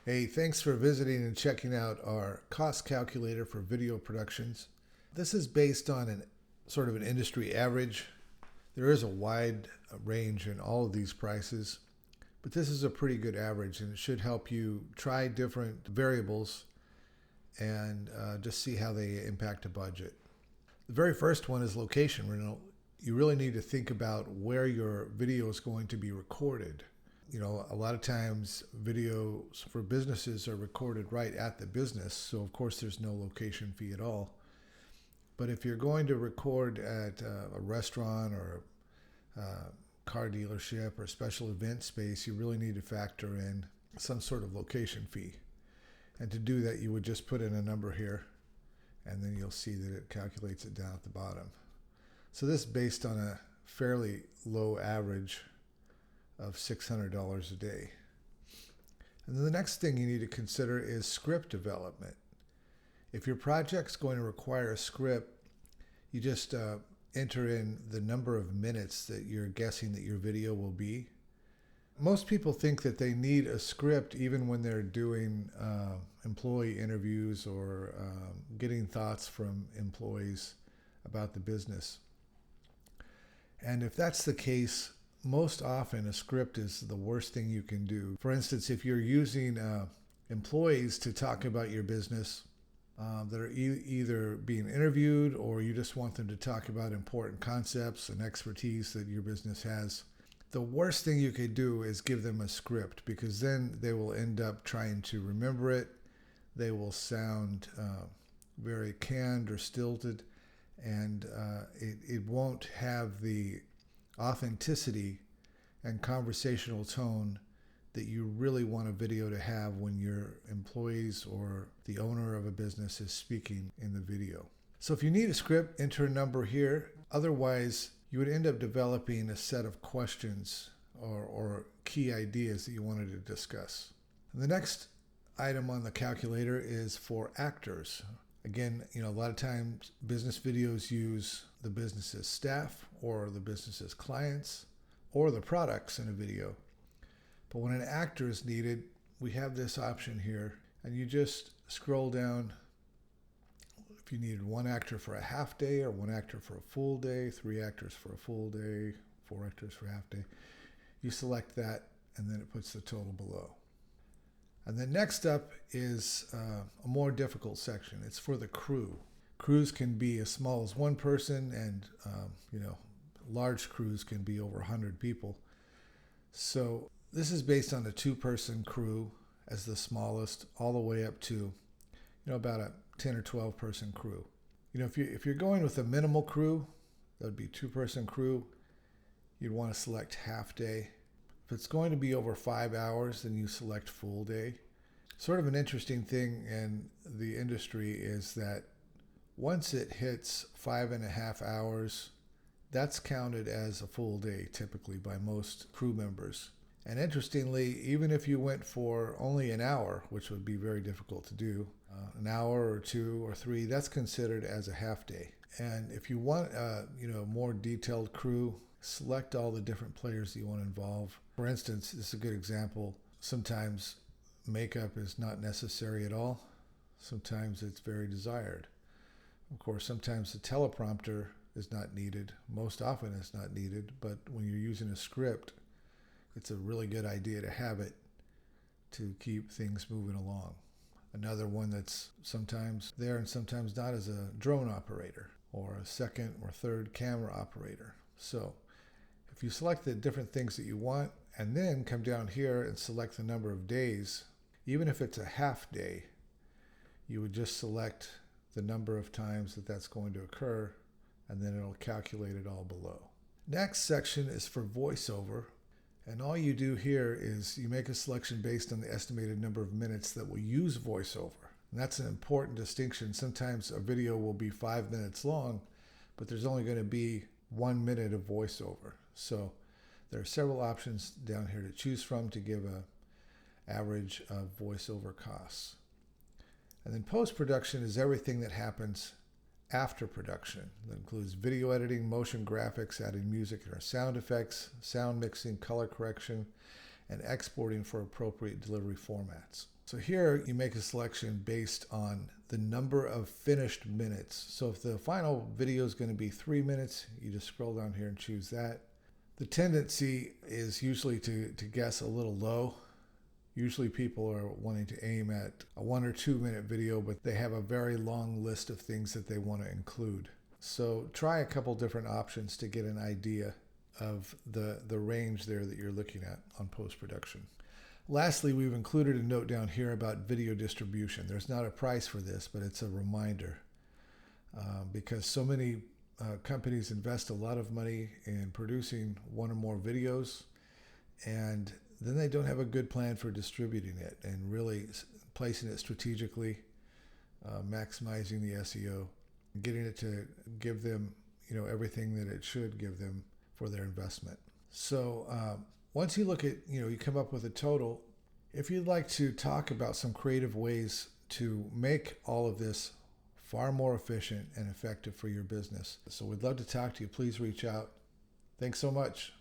Hey, thanks for visiting and checking out our cost calculator for video productions. This is based on an sort of an industry average. There is a wide range in all of these prices, but this is a pretty good average, and it should help you try different variables and just see how they impact a budget. The very first one is location. You really need to think about where your video is going to be recorded. A lot of times videos for businesses are recorded right at the business, so of course there's no location fee at all. But if you're going to record at a restaurant or a car dealership or a special event space, you really need to factor in some sort of location fee. And to do that, you would just put in a number here, and then you'll see that it calculates it down at the bottom. So this is based on a fairly low average of $600 a day. And then the next thing you need to consider is script development. If your project's going to require a script, you just enter in the number of minutes that you're guessing that your video will be. Most people think that they need a script even when they're doing employee interviews or getting thoughts from employees about the business. And if that's the case, most often a script is the worst thing you can do. For instance, if you're using employees to talk about your business that are either being interviewed, or you just want them to talk about important concepts and expertise that your business has, the worst thing you could do is give them a script, because then they will end up trying to remember it. They will sound very canned or stilted, and it won't have the authenticity and conversational tone that you really want a video to have when your employees or the owner of a business is speaking in the video. So if you need a script, enter a number here. Otherwise, you would end up developing a set of questions or key ideas that you wanted to discuss. And the next item on the calculator is for actors. Again, a lot of times business videos use the business's staff or the business's clients or the products in a video. But when an actor is needed, we have this option here, and you just scroll down. If you needed one actor for a half day, or one actor for a full day, 3 actors for a full day, 4 actors for a half day, you select that, and then it puts the total below. And then next up is a more difficult section. It's for the crew. Crews can be as small as one person, and large crews can be over 100 people. So this is based on a 2-person crew as the smallest, all the way up to about a 10 or 12 person crew. If you're going with a minimal crew, that would be 2-person crew, you'd want to select half day. If it's going to be over 5 hours, then you select full day. Sort of an interesting thing in the industry is that once it hits 5.5 hours, that's counted as a full day typically by most crew members. And interestingly, even if you went for only an hour, which would be very difficult to do, an hour or 2 or 3, that's considered as a half day. And if you want a more detailed crew, select all the different players that you want to involve. For instance, this is a good example. Sometimes makeup is not necessary at all. Sometimes it's very desired. Of course, sometimes the teleprompter is not needed. Most often it's not needed, but when you're using a script, it's a really good idea to have it to keep things moving along. Another one that's sometimes there and sometimes not is a drone operator or a second or third camera operator. So if you select the different things that you want and then come down here and select the number of days, even if it's a half day, you would just select the number of times that that's going to occur, and then it'll calculate it all below. Next section is for voiceover. And all you do here is you make a selection based on the estimated number of minutes that will use voiceover. And that's an important distinction. Sometimes a video will be 5 minutes long, but there's only going to be 1 minute of voiceover. So there are several options down here to choose from to give an average of voiceover costs. And then post-production is everything that happens after production. That includes video editing, motion graphics, adding music or sound effects, sound mixing, color correction, and exporting for appropriate delivery formats. So here you make a selection based on the number of finished minutes. So if the final video is going to be 3 minutes, you just scroll down here and choose that. The tendency is usually to guess a little low. Usually people are wanting to aim at a 1 or 2 minute video, but they have a very long list of things that they want to include. So try a couple different options to get an idea of the range there that you're looking at on post-production. Lastly, we've included a note down here about video distribution. There's not a price for this, but it's a reminder because so many companies invest a lot of money in producing one or more videos, and then they don't have a good plan for distributing it and really placing it strategically, maximizing the SEO, getting it to give them, everything that it should give them for their investment. So once you look at, you come up with a total. If you'd like to talk about some creative ways to make all of this far more efficient and effective for your business, so we'd love to talk to you. Please reach out. Thanks so much.